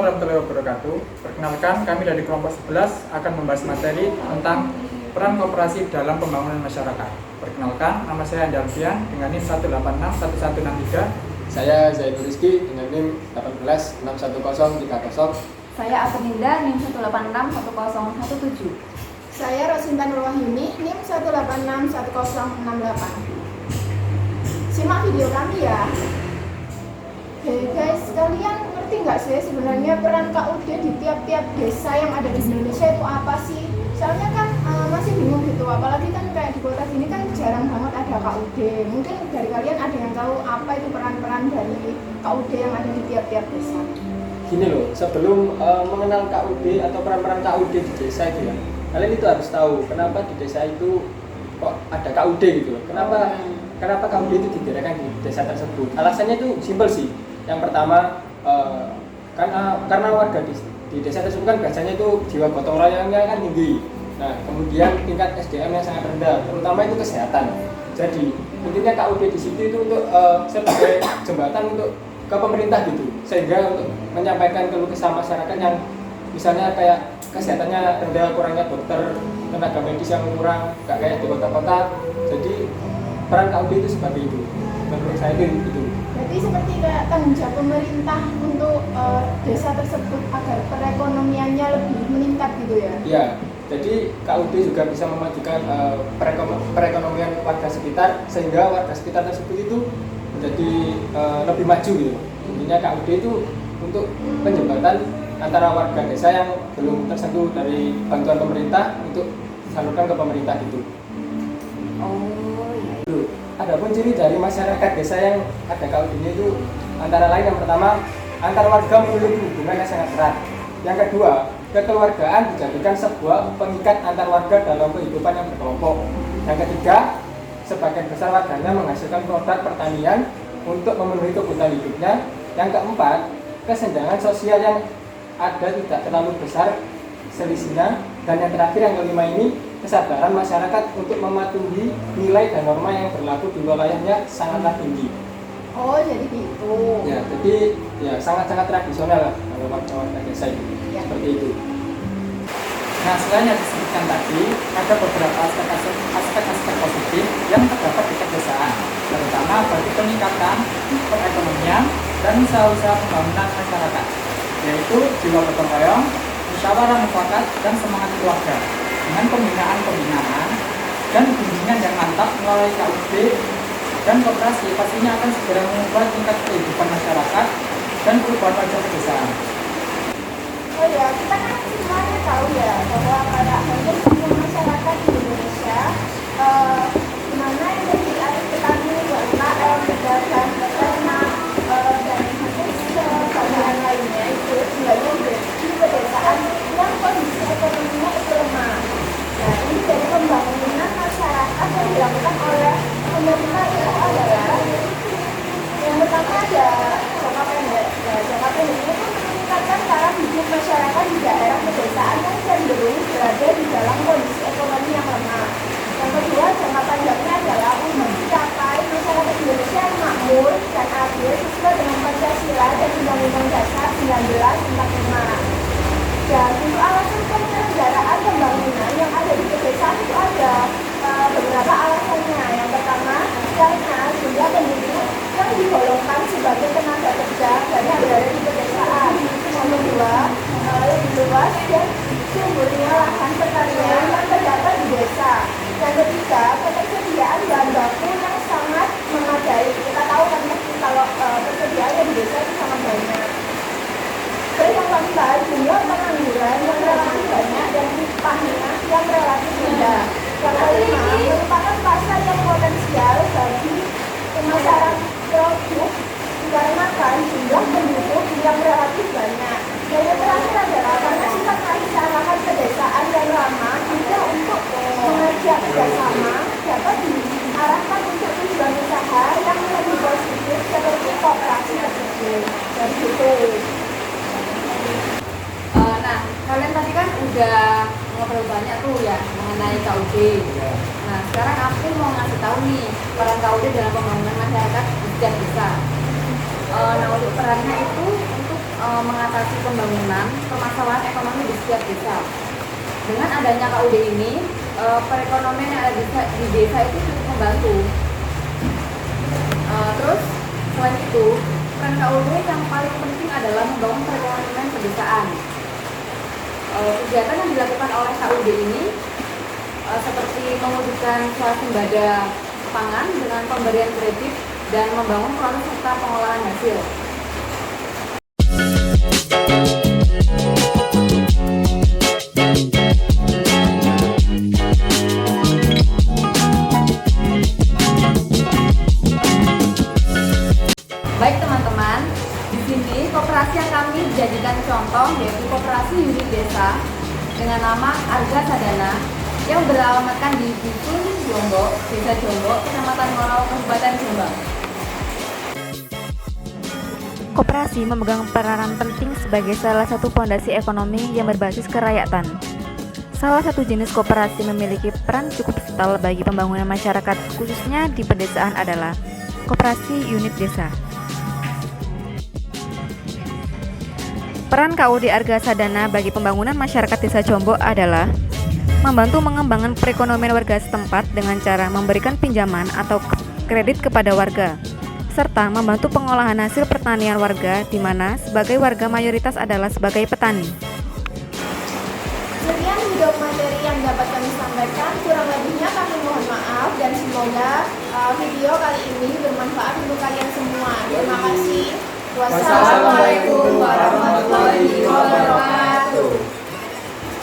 warahmatullahi wabarakatuh. Perkenalkan, kami dari kelompok 11 akan membahas materi tentang peran koperasi dalam pembangunan masyarakat. Perkenalkan, nama saya Andi Alfian dengan NIM 1861163. Saya Zainul Rizky dengan NIM 1861030. Saya Apeninda NIM 1861017. Saya Rosinta Nurwahyuni NIM 1861068. Simak video kami ya. Hey guys, kalian ngerti nggak sih sebenarnya peran KUD di tiap-tiap desa yang ada di Indonesia itu apa sih? Soalnya kan masih bingung gitu, apalagi kan kayak di kota sini kan jarang banget ada KUD. Mungkin dari kalian ada yang tahu apa itu peran-peran dari KUD yang ada di tiap-tiap desa? Gini loh, sebelum mengenal KUD atau peran-peran KUD di desa itu ya, kalian itu harus tahu kenapa di desa itu kok ada KUD gitu loh. Kenapa KUD itu didirikan di desa tersebut? Alasannya itu simpel sih. Yang pertama, karena warga di desa tersebut kan biasanya itu jiwa gotong royongnya kan tinggi. Nah, kemudian tingkat SDM yang sangat rendah, terutama itu kesehatan. Jadi intinya KUD di situ itu untuk sebagai jembatan untuk ke pemerintah gitu, sehingga untuk menyampaikan keluh kesah masyarakat yang misalnya kayak kesehatannya rendah, kurangnya dokter, tenaga medis yang kurang, gak kayak di kota-kota. Jadi peran KUD itu sebagai itu, menurut saya itu. Jadi seperti kayak tanggung jawab pemerintah untuk desa tersebut agar perekonomiannya lebih meningkat gitu ya? Iya, jadi KUD juga bisa memajukan perekonomian warga sekitar, sehingga warga sekitar tersebut itu menjadi lebih maju gitu. Intinya KUD itu untuk penjembatan antara warga desa yang belum tersentuh dari bantuan pemerintah untuk salurkan ke pemerintah gitu. Oh iya. Adapun ciri dari masyarakat desa yang ada KUD-nya itu antara lain yang pertama, antar warga memiliki hubungan yang sangat erat. Yang kedua, kekeluargaan dijadikan sebuah pengikat antar warga dalam kehidupan yang berkelompok. Yang ketiga, sebagian besar warganya menghasilkan produk pertanian untuk memenuhi kebutuhan hidupnya. Yang keempat, kesenjangan sosial yang ada tidak terlalu besar selisihnya. Dan yang terakhir yang kelima ini, kesadaran masyarakat untuk mematuhi nilai dan norma yang berlaku di wilayahnya sangatlah tinggi. Oh, jadi gitu. Ya, jadi ya sangat-sangat tradisional lah kalau warga desa itu. Ya. Seperti itu. Nah, selain yang disebutkan tadi, ada beberapa aspek-aspek positif yang terdapat di pedesaan, terutama bagi peningkatan perekonomian dan usaha-usaha pembangunan masyarakat, yaitu jiwa gotong royong, musyawarah mufakat, dan semangat keluarga. Dengan pembinaan dan bimbingan yang mantap melalui KUD dan koperasi, pastinya akan segera mengubah tingkat kehidupan masyarakat dan perubahan wajah pedesaan. Oh ya, kita kan semuanya tahu ya bahwa kayak hampir semua masyarakat di Indonesia dimana yang jadi anak petani, UMKM, pedagang, peternak, dan hampir sebagian lainnya itu tinggalnya di pedesaan yang kondisi ekonominya itu lemah. Nah, ini dari pembangunan masyarakat yang dilakukan oleh pemerintah itu adalah yang pertama ada jangka pendek. Ya, jangka pendek itu meningkatkan cara hidup masyarakat di daerah pedesaan yang cenderung berada di dalam kondisi ekonomi yang lemah. Yang kedua, jangka panjangnya adalah untuk mencapai masyarakat Indonesia yang makmur dan adil sesuai dengan Pancasila dan Undang-Undang Dasar 1945. Dan untuk alasan penyelenggaraan pembangunan yang ada di pedesaan itu ada beberapa alasannya. Yang pertama, karena jumlah penduduk yang digolongkan sebagai tenaga kerja banyak berada di pedesaan. Yang kedua, lebih luas dan suburnya lahan pertanian yang terdapat di desa. Yang ketiga, ketersediaan bahan baku yang sangat memadai. Kita tahu kan kalau persediaannya di desa itu sangat banyak. Dan yang keempat, jumlah pengangguran yang relatif banyak dan upahnya yang relatif rendah. Yang kelima, merupakan pasar yang potensial bagi pemasaran produk dikarenakan jumlah penduduk yang relatif banyak. Dan yang terakhir adalah karena sifat masyarakat pedesaan yang lama juga untuk mengajak kerjasama dapat diarahkan untuk tujuan usaha yang lebih positif seperti koperasi tersebut. Dan gitu. Nah, kalian tadi kan udah ngobrol banyak tuh ya mengenai KUD. Nah, sekarang aku mau ngasih tahu nih peran KUD dalam pembangunan masyarakat di setiap desa. Nah, untuk perannya itu untuk mengatasi pembangunan permasalahan ekonomi di setiap desa. Dengan adanya KUD ini, perekonomian yang ada di desa itu cukup membantu. Terus selain itu, peran KUD yang paling penting adalah membangun perekonomian pedesaan. Kegiatan yang dilakukan oleh KUD ini seperti mewujudkan swasembada pangan dengan pemberian kredit dan membangun proses serta pengolahan hasil. Baik teman-teman, di sini koperasi yang kami jadikan contoh yaitu Koperasi Unit Desa dengan nama Arga Sadana yang beralamatkan di Dusun Jombok, Desa Jombok, Kecamatan Ngoro, Kabupaten Jombang. Koperasi memegang peranan penting sebagai salah satu fondasi ekonomi yang berbasis kerakyatan. Salah satu jenis koperasi memiliki peran cukup vital bagi pembangunan masyarakat, khususnya di pedesaan adalah Koperasi Unit Desa. Peran KUD Arga Sadana bagi pembangunan masyarakat Desa Jombok adalah membantu mengembangkan perekonomian warga setempat dengan cara memberikan pinjaman atau kredit kepada warga, serta membantu pengolahan hasil pertanian warga, di mana sebagai warga mayoritas adalah sebagai petani. Sekian video materi yang dapat kami sampaikan, kurang lebihnya kami mohon maaf dan semoga video kali ini bermanfaat untuk kalian semua. Terima kasih. Wassalamualaikum warahmatullahi wabarakatuh.